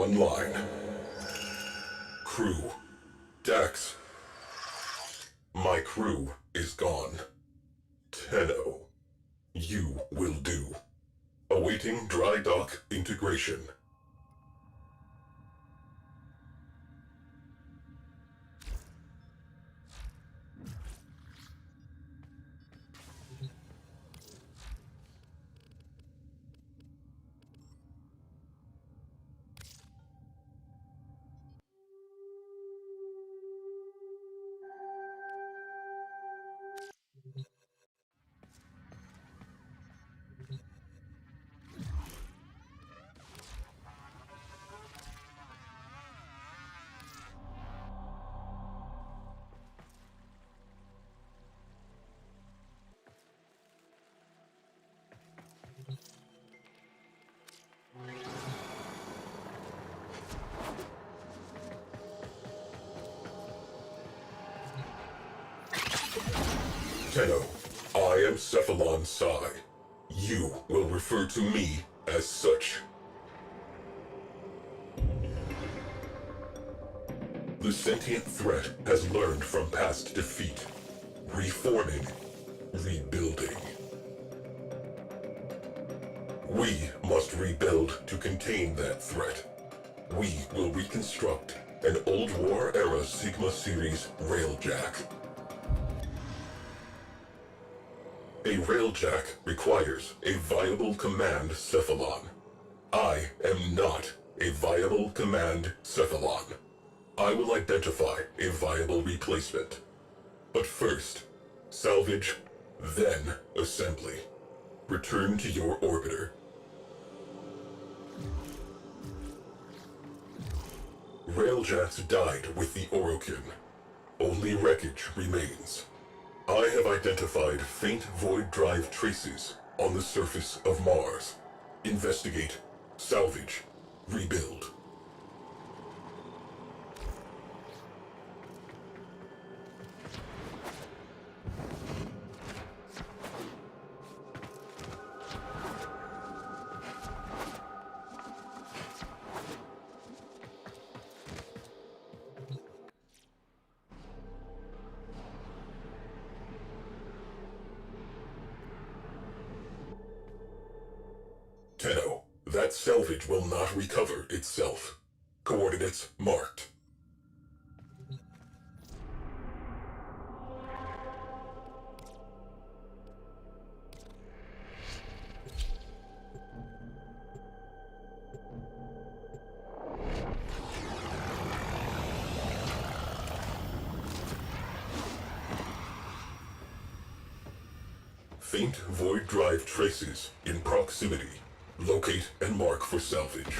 online. Crew. Dax. My crew is gone. Tenno. You will do. Awaiting dry dock integration. Tenno, I am Cephalon Psi. You will refer to me as such. The sentient threat has learned from past defeat. Reforming. Rebuilding. We must rebuild to contain that threat. We will reconstruct an old war-era Sigma Series Railjack. A Railjack requires a viable command Cephalon. I am not a viable command Cephalon. I will identify a viable replacement. But first, salvage, then assembly. Return to your orbiter. Railjacks died with the Orokin. Only wreckage remains. I have identified faint void drive traces on the surface of Mars. Investigate, salvage, rebuild. Tenno, that salvage will not recover itself. Coordinates marked. Faint void drive traces in proximity. Locate and mark for salvage.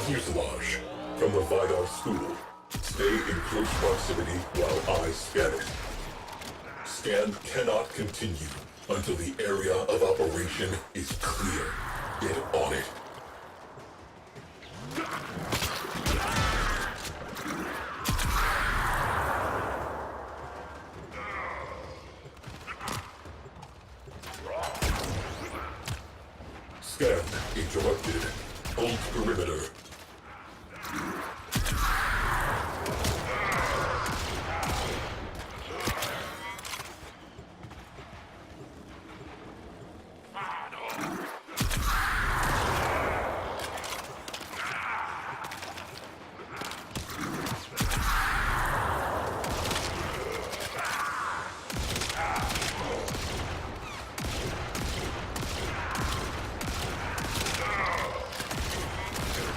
Fuselage. From the Vidar School. Stay in close proximity while I scan it. Scan cannot continue until the area of operation is clear. Get on it. Scan interrupted. Hold perimeter.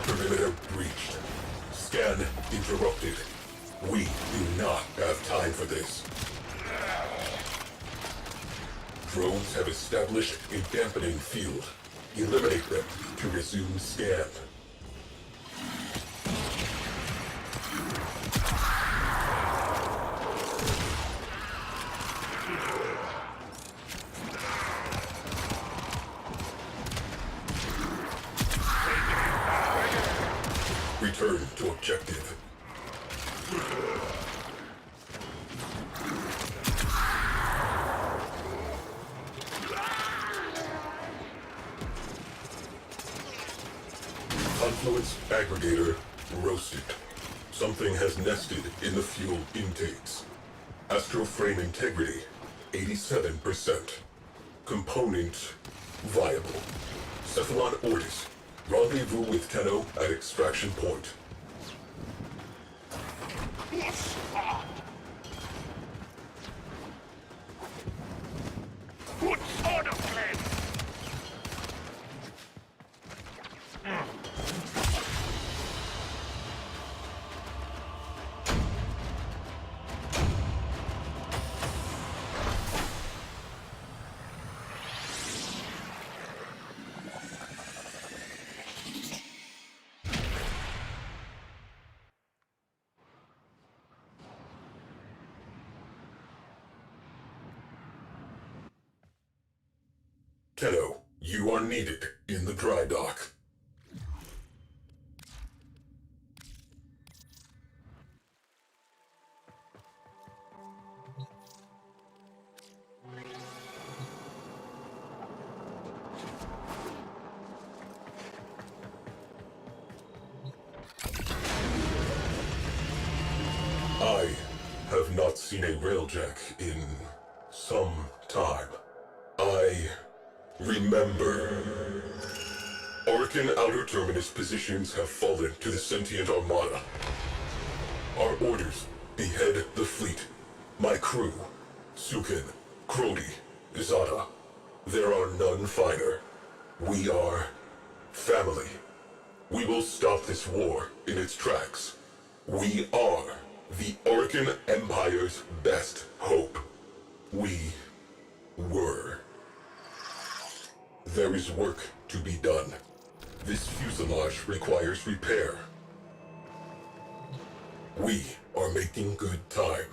Perimeter breached. Scan interrupted. We do not have time for this. Drones have established a dampening field. Eliminate them to resume scan. Return to objective. Confluence aggregator roasted. Something has nested in the fuel intakes. Astroframe integrity 87%. Component viable. Cephalon Ortis. Rendezvous with Tenno at extraction point. Good order, plan. Tenno, you are needed in the dry dock. I have not seen a Railjack in some time. I remember. Orkin Outer Terminus positions have fallen to the sentient armada. Our orders: behead the fleet. My crew: Sukin, Crody, Izada. There are none finer. We are family. We will stop this war in its tracks. We are the Orkin Empire's best hope. We were. There is work to be done. This fuselage requires repair. We are making good time.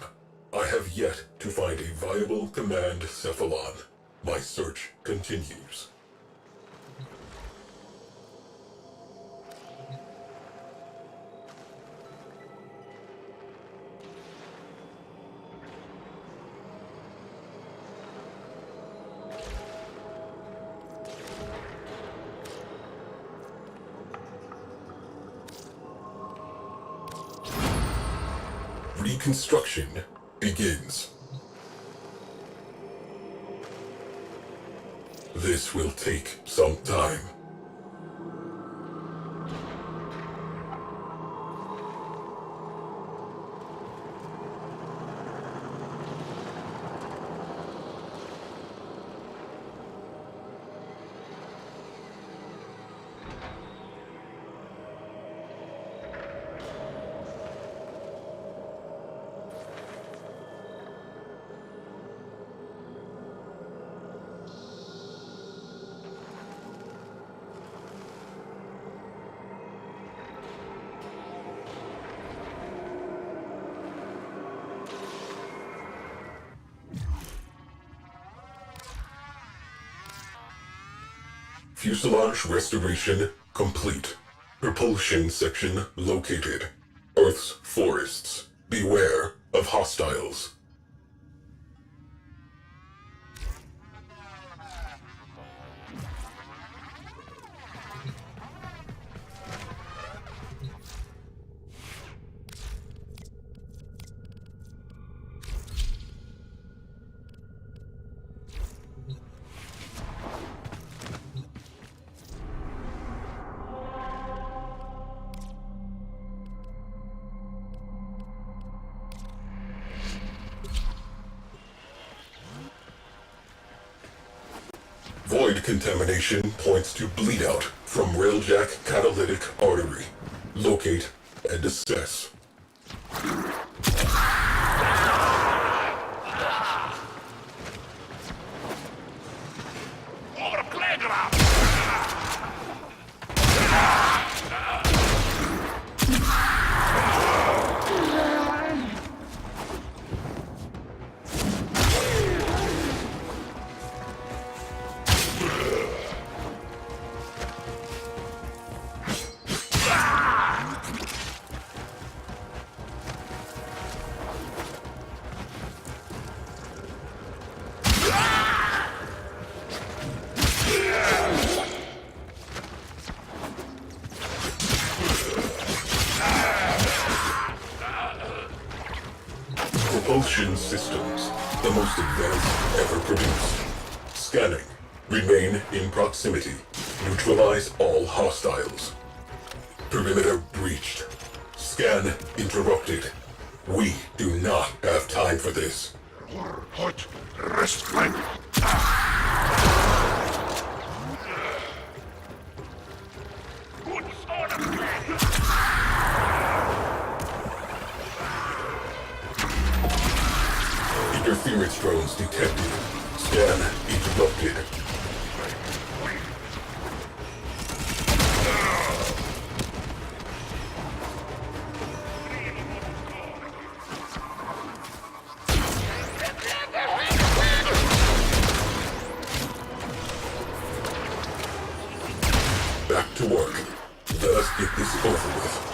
I have yet to find a viable command cephalon. My search continues. Reconstruction begins. This will take some time. Fuselage restoration complete. Propulsion section located. Earth's forests. Beware of hostiles. Void contamination points to bleed out from Railjack catalytic artery. Locate and assess. Propulsion systems, the most advanced ever produced. Scanning. Remain in proximity. Neutralize all hostiles. Perimeter breached. Scan interrupted. We do not have time for this. Hot rest flank. Interference drones detected. Scan interrupted. Back to work. Let us get this over with.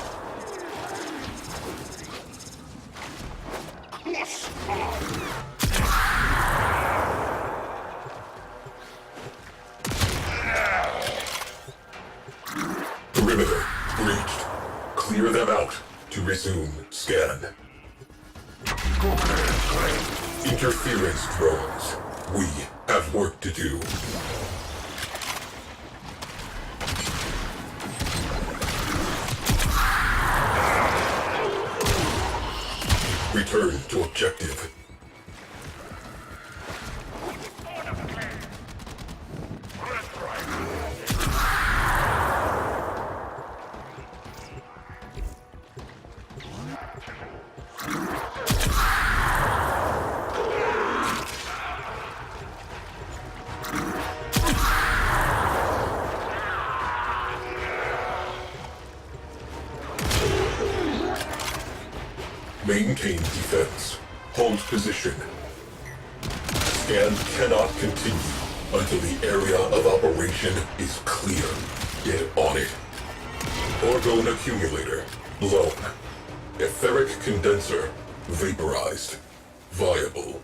Perimeter breached. Clear them out to resume scan. Interference drones. We have work to do. Return to objective. Maintain defense. Hold position. Scan cannot continue until the area of operation is clear. Get on it. Orgone accumulator blown. Etheric condenser vaporized. Viable.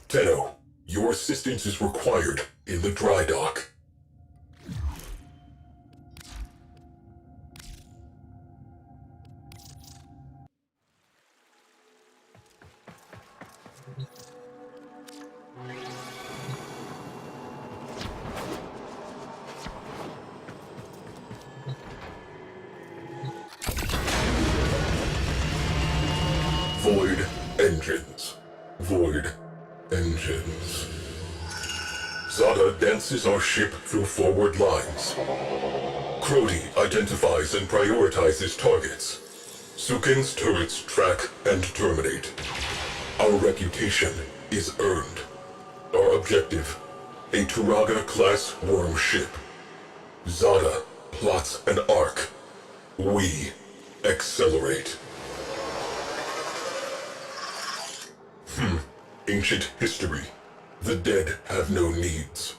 Tenno, your assistance is required in the dry dock. Void engines. Void engines. Zada dances our ship through forward lines. Crody identifies and prioritizes targets. Sukin's turrets track and terminate. Our reputation is earned. Our objective, a Turaga-class worm ship. Zada plots an arc. We accelerate. Ancient history. The dead have no needs.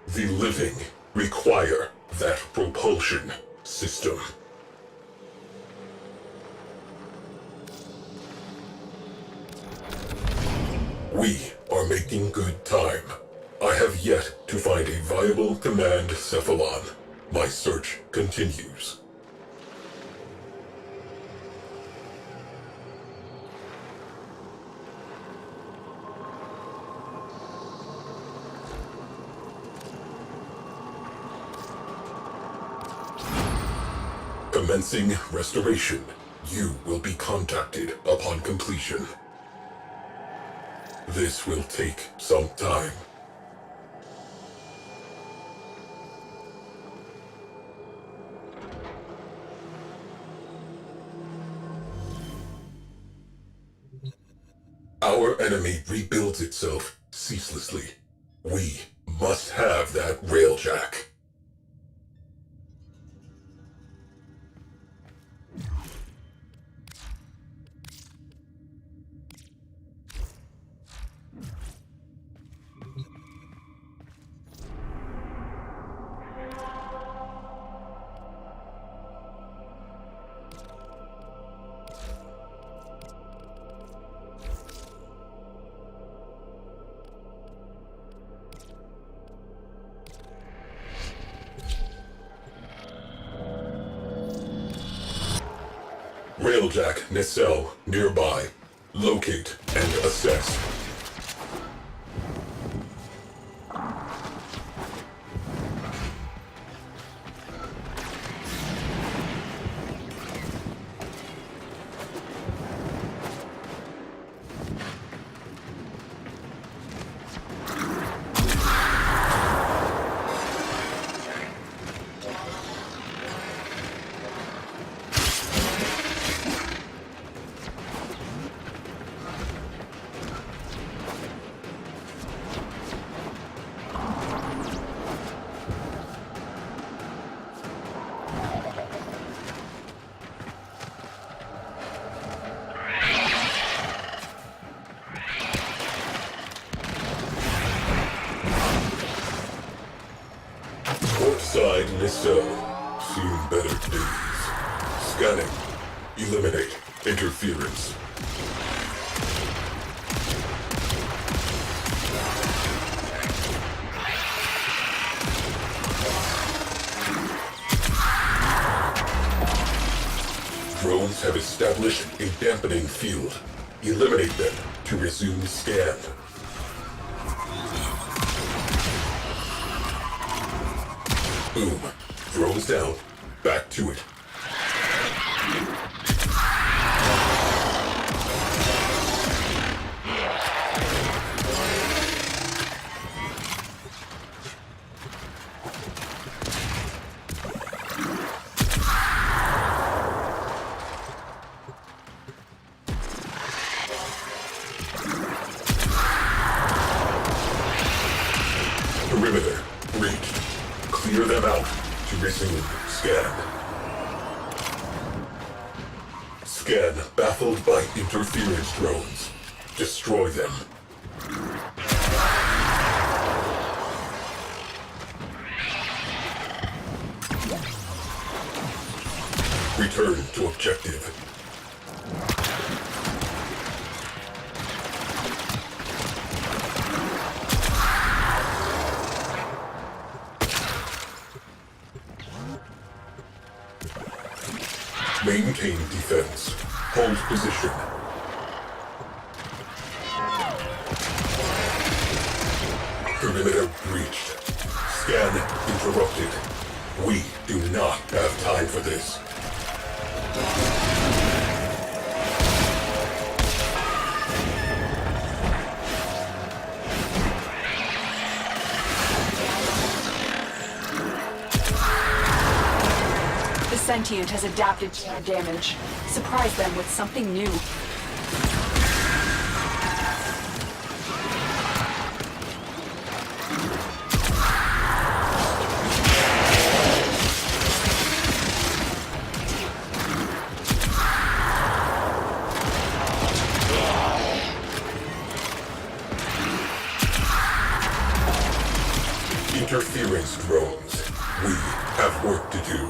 The living require that propulsion system. We are making good time. I have yet to find a viable command cephalon. My search continues. Commencing restoration. You will be contacted upon completion. This will take some time. Our enemy rebuilds itself ceaselessly. We must have that Railjack. Railjack nacelle nearby. Locate and assess. Side nacelle. Soon better days. Scanning. Eliminate interference. Drones have established a dampening field. Eliminate them to resume scan. Boom. Drones down. Back to it. Perimeter breached. Clear them out to resume scan. Scan baffled by interference drones. Destroy them. Return to objective. Maintain defense. Hold position. Perimeter breached. Scan interrupted. We do not have time for this. The sentient has adapted to our damage. Surprise them with something new. Interference drones. We have work to do.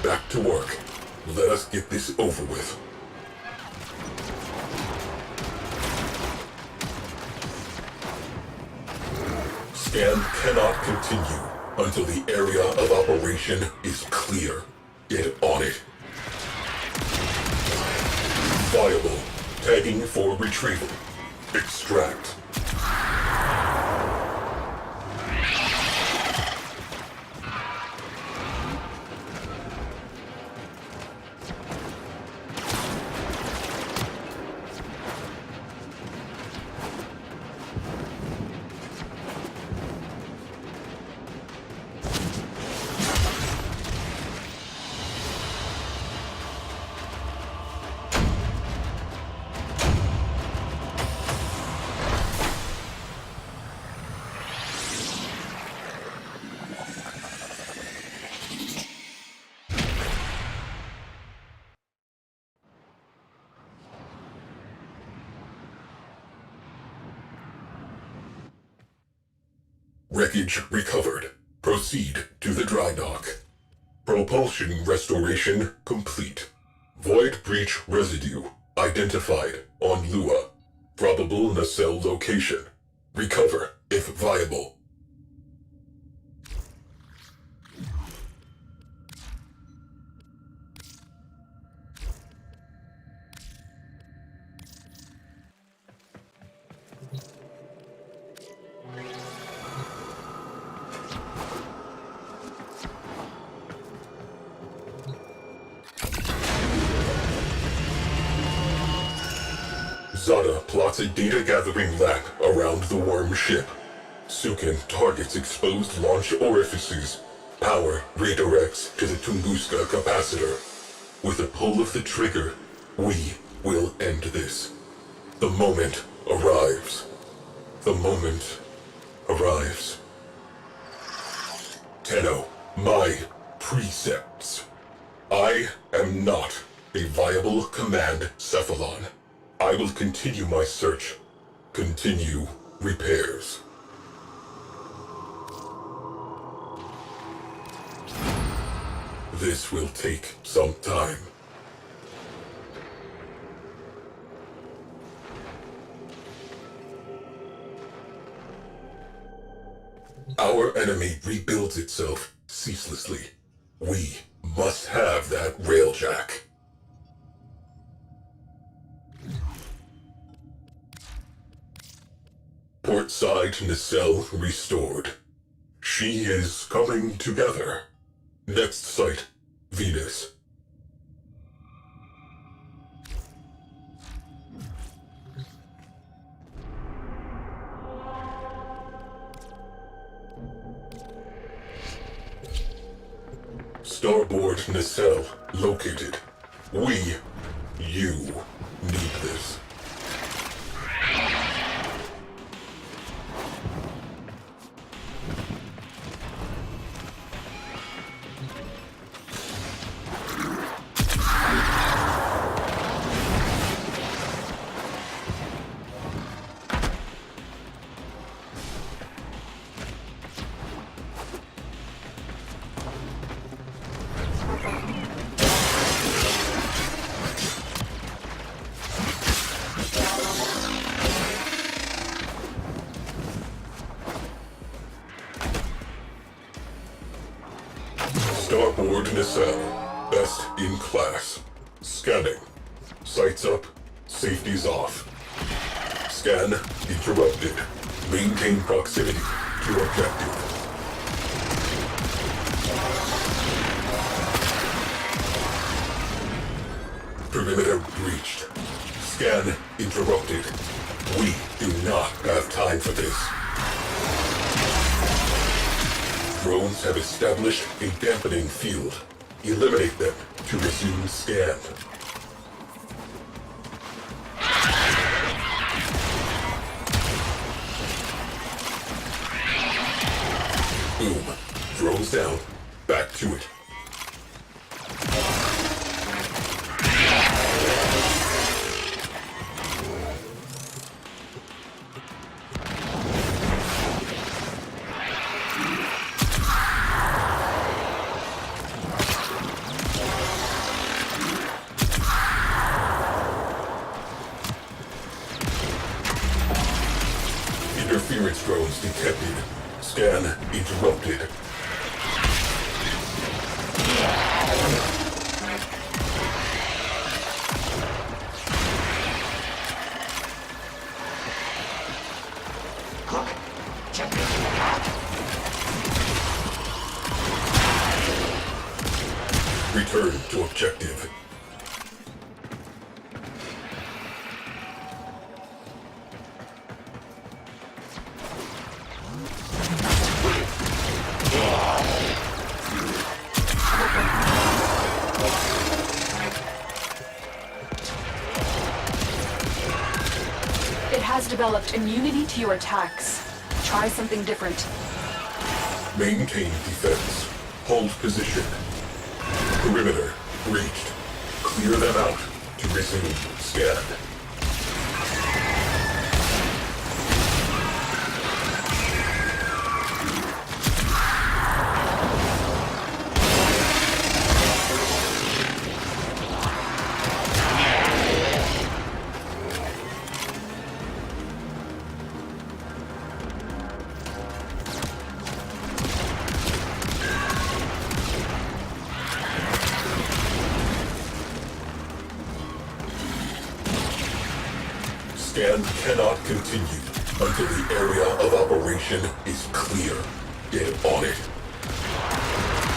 Back to work. Let us get this over with. Scan cannot continue until the area of operation is clear. Get on it. Viable. Tagging for retrieval. Extract. Wreckage recovered. Proceed to the dry dock. Propulsion restoration complete. Void breach residue identified on Lua. Probable nacelle location. Recover if viable. Zada plots a data-gathering lab around the worm ship. Sukin targets exposed launch orifices. Power redirects to the Tunguska capacitor. With a pull of the trigger, we will end this. The moment arrives. The moment arrives. Tenno, my precepts. I am not a viable command cephalon. I will continue my search. Continue repairs. This will take some time. Our enemy rebuilds itself ceaselessly. We must have that Railjack. Portside nacelle restored. She is coming together. Next site, Venus. Starboard nacelle located. You need this. Starboard nacelle. Best in class. Scanning. Sights up. Safety's off. Scan interrupted. Maintain proximity to objective. Perimeter breached. Scan interrupted. We do not have time for this. Drones have established a dampening field. Eliminate them to resume scan. Boom. Drones down. Back to it. Interference drones detected. Scan interrupted. Cook, check this out. Return to objective. It has developed immunity to your attacks. Try something different. Maintain defense. Hold position. Perimeter breached. Clear them out to resume scan. Scan cannot continue until the area of operation is clear. Get on it.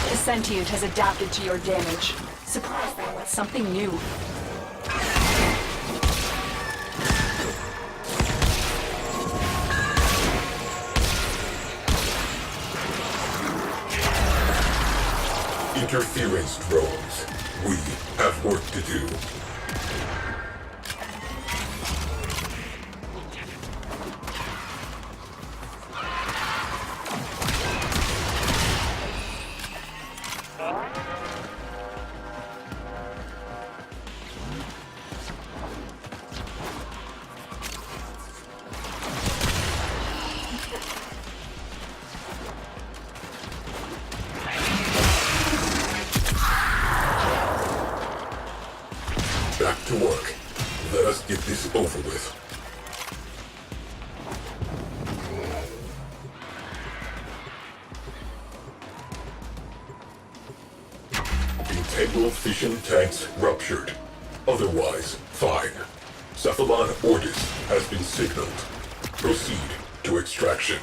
The sentient has adapted to your damage. Surprise them with something new. Interference drones. We have work to do. Back to work. Let us get this over with. Integral fission tanks ruptured. Otherwise, fine. Cephalon Ortis has been signaled. Proceed to extraction.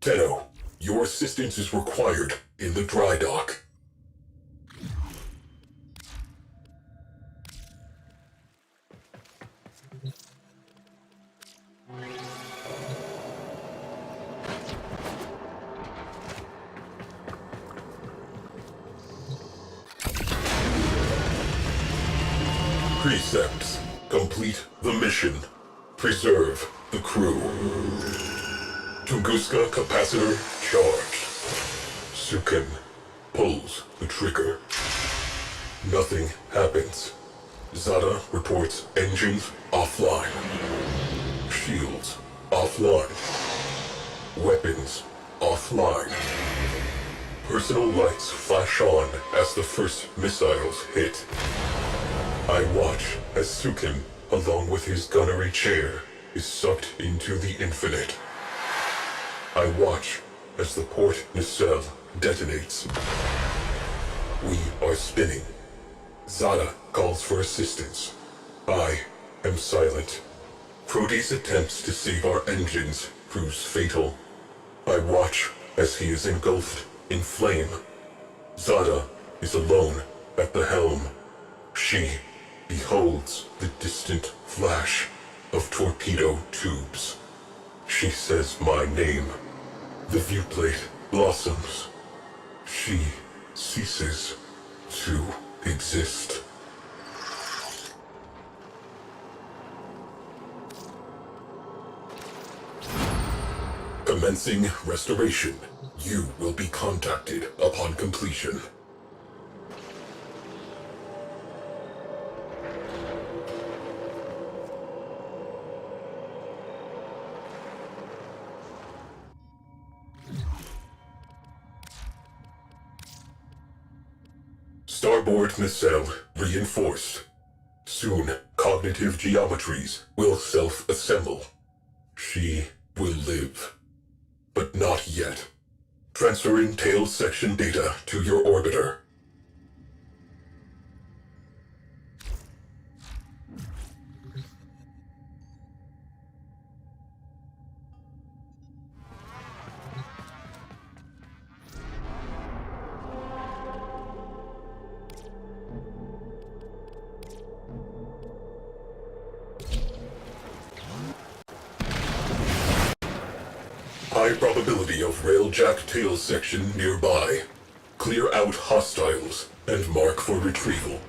Tenno, your assistance is required in the dry dock. Precepts. Complete the mission. Preserve the crew. Tunguska capacitor charged. Sukin pulls the trigger. Nothing happens. Zada reports engines offline. Shields offline. Weapons offline. Personal lights flash on as the first missiles hit. I watch as Sukin along with his gunnery chair, is sucked into the infinite. I watch as the port nacelle detonates. We are spinning. Zada calls for assistance. I am silent. Proteus' attempts to save our engines proves fatal. I watch as he is engulfed in flame. Zada is alone at the helm. She beholds the distant flash of torpedo tubes. She says my name. The viewplate blossoms. She ceases to exist. Commencing restoration. You will be contacted upon completion. Starboard nacelle reinforced. Soon, cognitive geometries will self-assemble. She will live. But not yet. Transferring tail section data to your orbiter. High probability of Railjack tail section nearby. Clear out hostiles and mark for retrieval.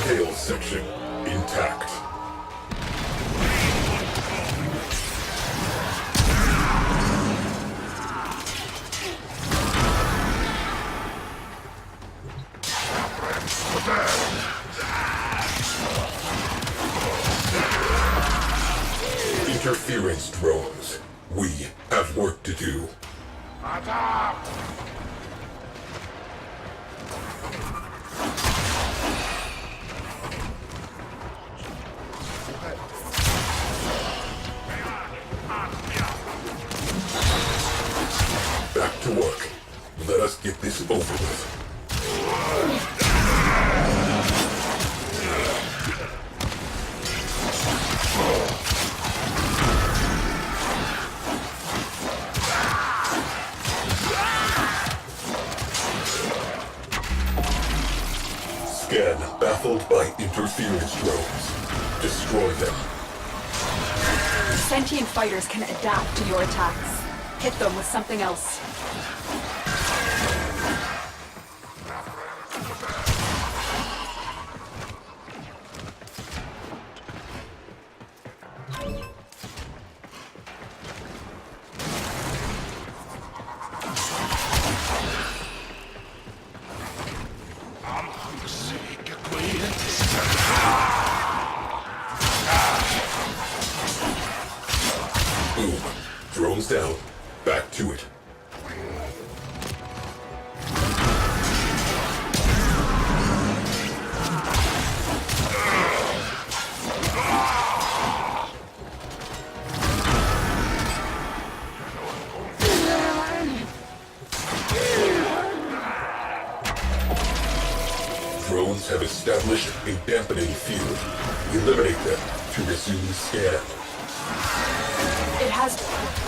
Tail section intact. Interference drones. We have work to do. Back to work. Let us get this over with. Scan baffled by interference drones. Destroy them. Sentient fighters can adapt to your attacks. Hit them with something else. Boom. Drones down. Back to it. Drones have established a dampening field. Eliminate them to resume the scan. It has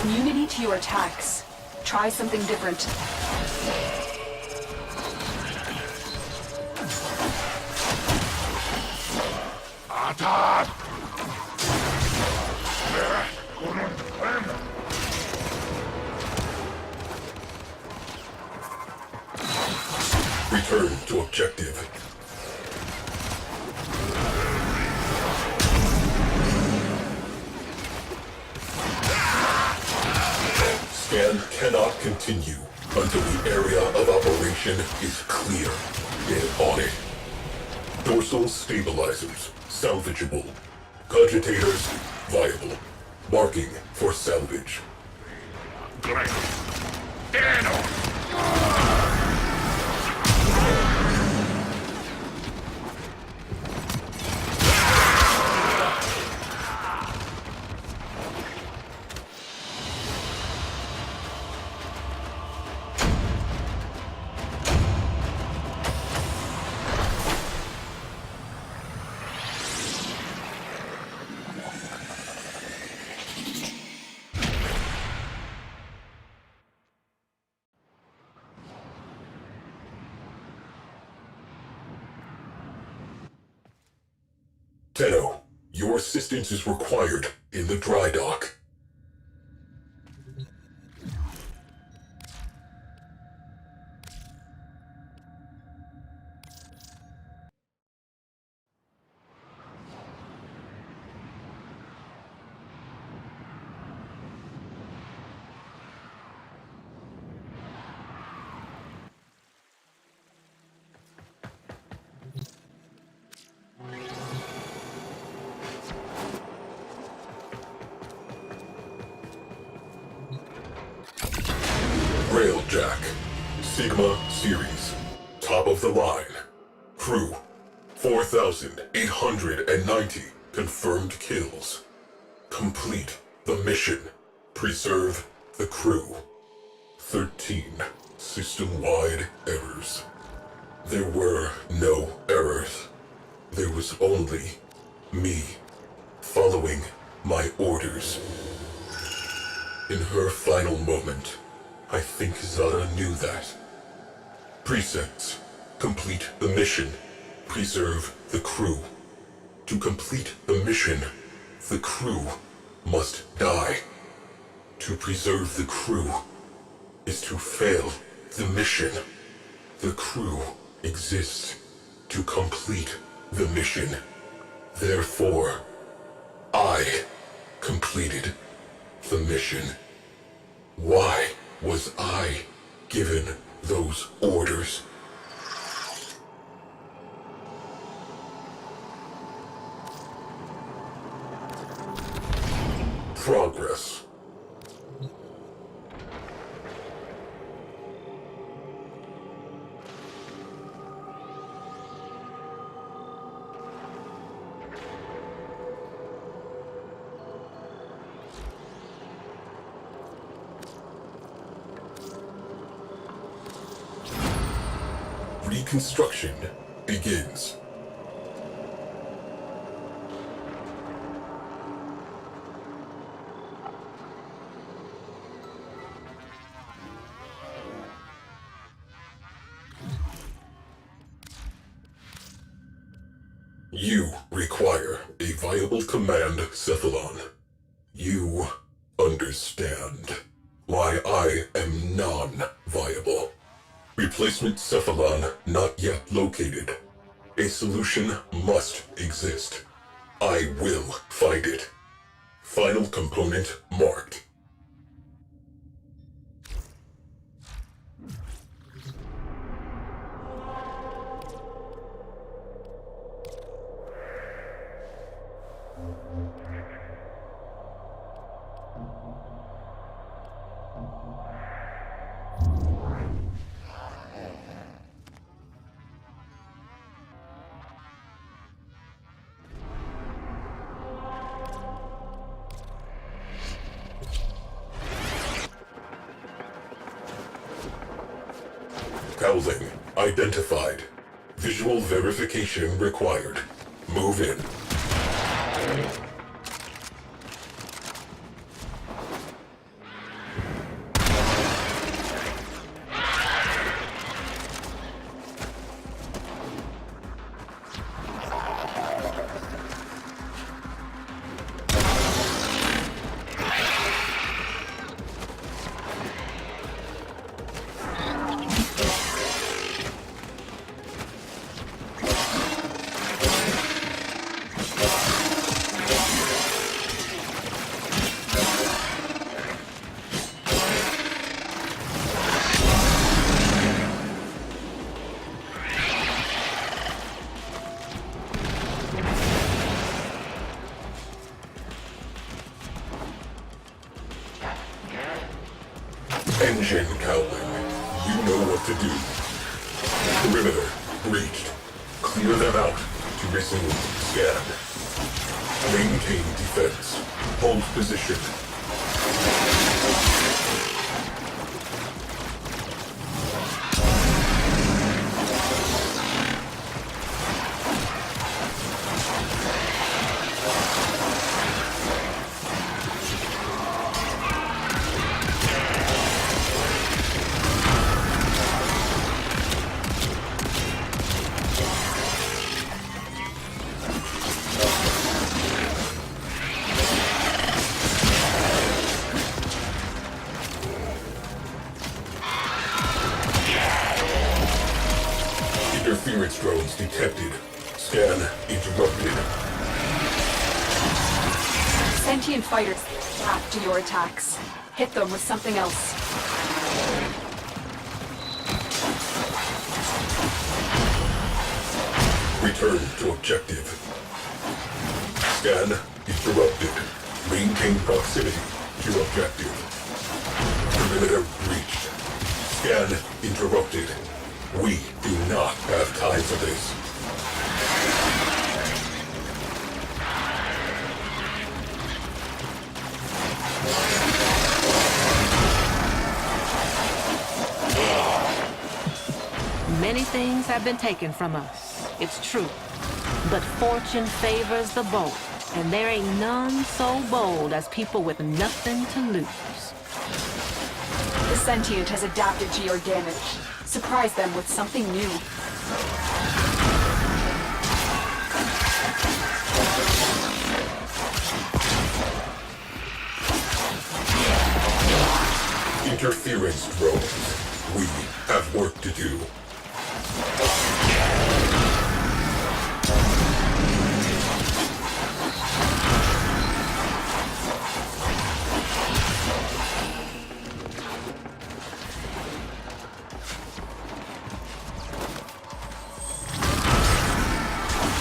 immunity to your attacks. Try something different. Mutat! Return to objective. Scan cannot continue until the area of operation is clear. Get on it. Dorsal stabilizers, salvageable. Cogitators, viable. Marking for salvage. Great. Dano! Tenno, your assistance is required in the dry dock. Railjack, Sigma Series, top of the line. Crew, 4,890 confirmed kills. Complete the mission. Preserve the crew. 13 system-wide errors. There were no errors. There was only me following my orders. In her final moment, I think Zara knew that. Precepts. Complete the mission. Preserve the crew. To complete the mission, the crew must die. To preserve the crew is to fail the mission. The crew exists to complete the mission. Therefore, I completed the mission. Why was I given those orders? Progress. Reconstruction begins. You require a viable command cephalon. You understand why I am non-viable. Replacement cephalon not yet located. A solution must exist. I will find it. Final component marked. Cowling identified. Visual verification required. Move in. Engine cowling. You know what to do. Perimeter breached. Clear them out to resume scan. Maintain defense. Hold position. Interference drones detected. Scan interrupted. Sentient fighters after your attacks. Hit them with something else. Return to objective. Scan interrupted. Maintain proximity to objective. Perimeter breached. Scan interrupted. We do not have time for this. Many things have been taken from us, it's true. But fortune favors the bold, and there ain't none so bold as people with nothing to lose. The sentient has adapted to your damage. Surprise them with something new. Interference drones. We have work to do.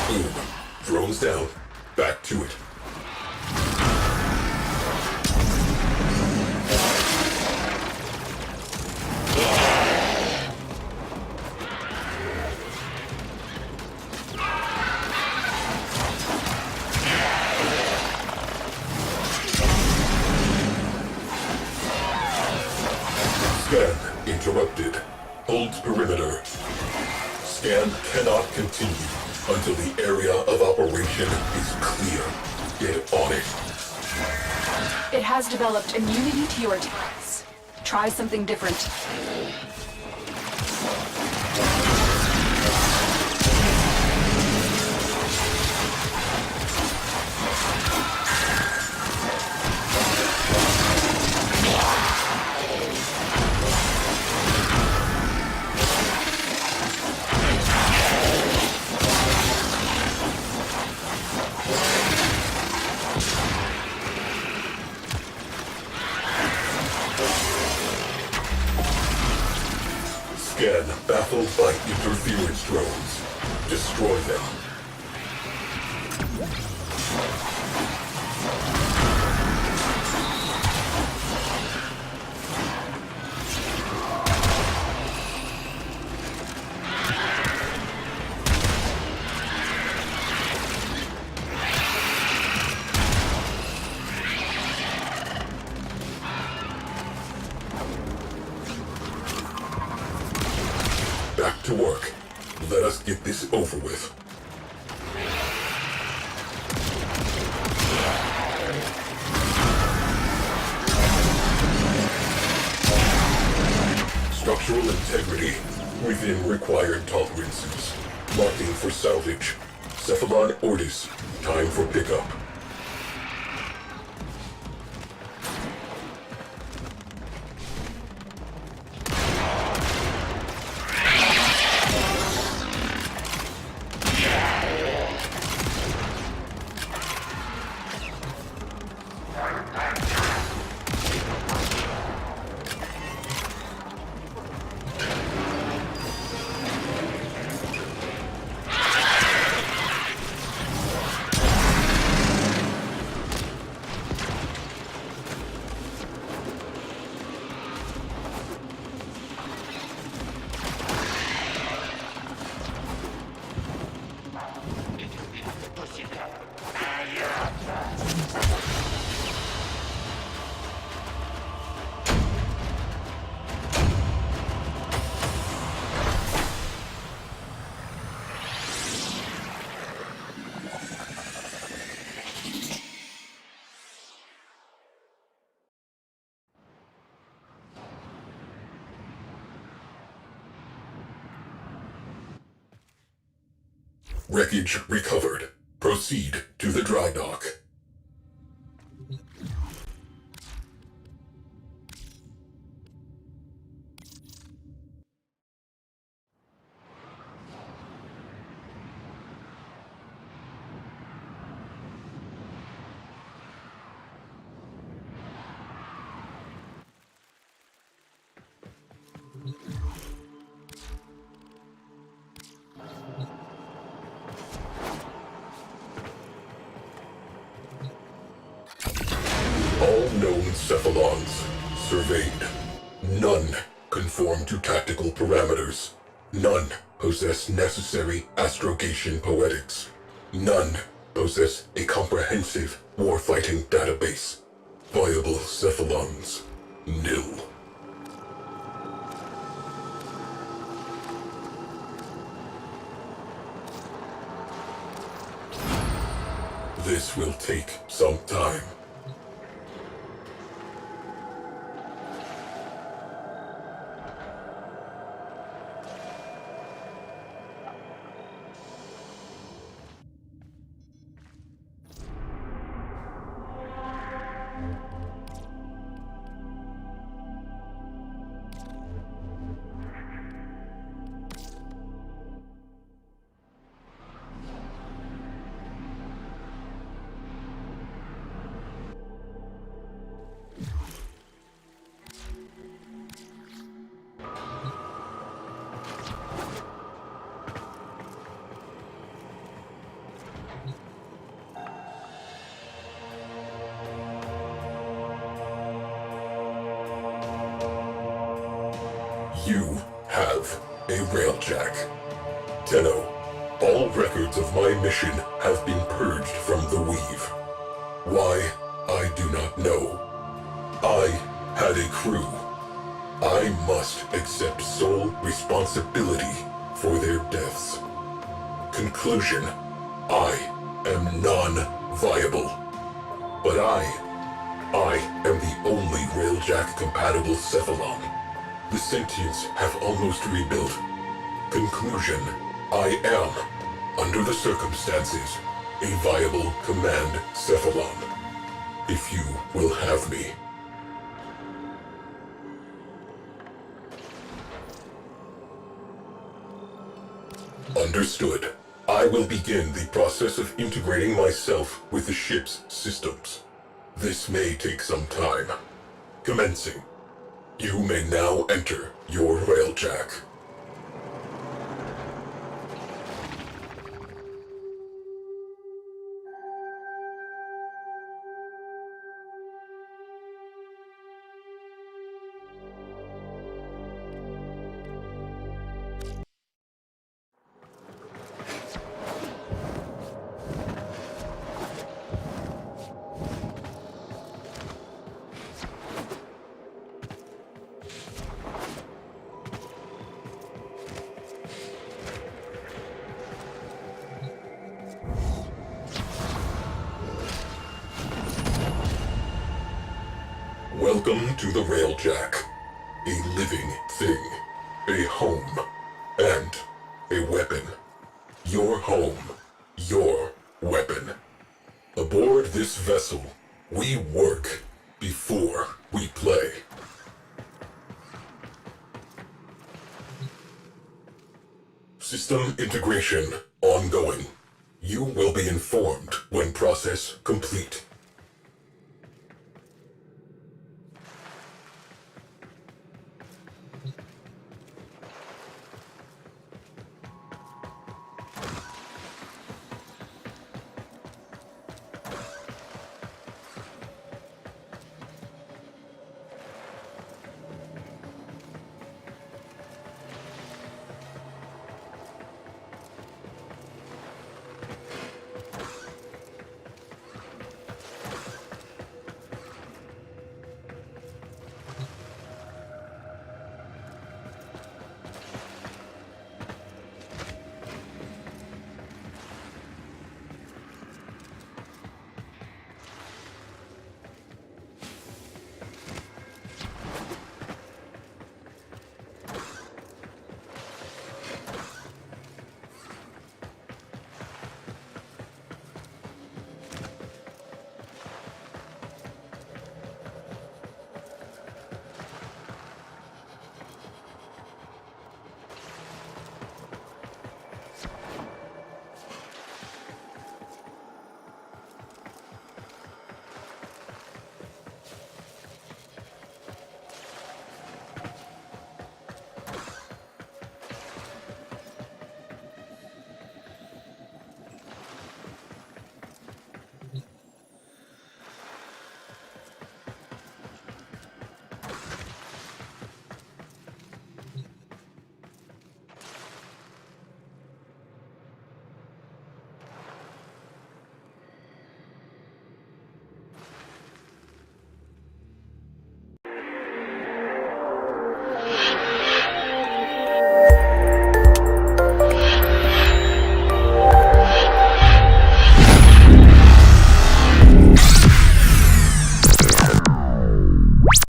Boom. Drones down. Back to it. Scan interrupted. Hold perimeter. Scan cannot continue until the area of operation is clear. Get on it. It has developed immunity to your attacks. Try something different. Scan baffled by interference drones. Destroy them. Back to work. Let us get this over with. Structural integrity within required tolerances. Marking for salvage. Cephalon Ortis. Time for pickup. Wreckage recovered. Proceed to the dry dock. All known cephalons surveyed. None conform to tactical parameters. None possess necessary astrogation poetics. None possess a comprehensive warfighting database. Viable cephalons, nil. This will take some time. You have a Railjack. Tenno, all records of my mission have been purged from the Weave. Why, I do not know. I had a crew. I must accept sole responsibility for their deaths. Conclusion, I am non-viable. But I am the only Railjack-compatible cephalon. The sentients have almost rebuilt. Conclusion, I am, under the circumstances, a viable command cephalon. If you will have me. Understood. I will begin the process of integrating myself with the ship's systems. This may take some time. Commencing. You may now enter your Railjack. Welcome to the Railjack. A living thing. A home. And a weapon. Your home. Your weapon. Aboard this vessel, we work before we play. System integration ongoing. You will be informed when process complete.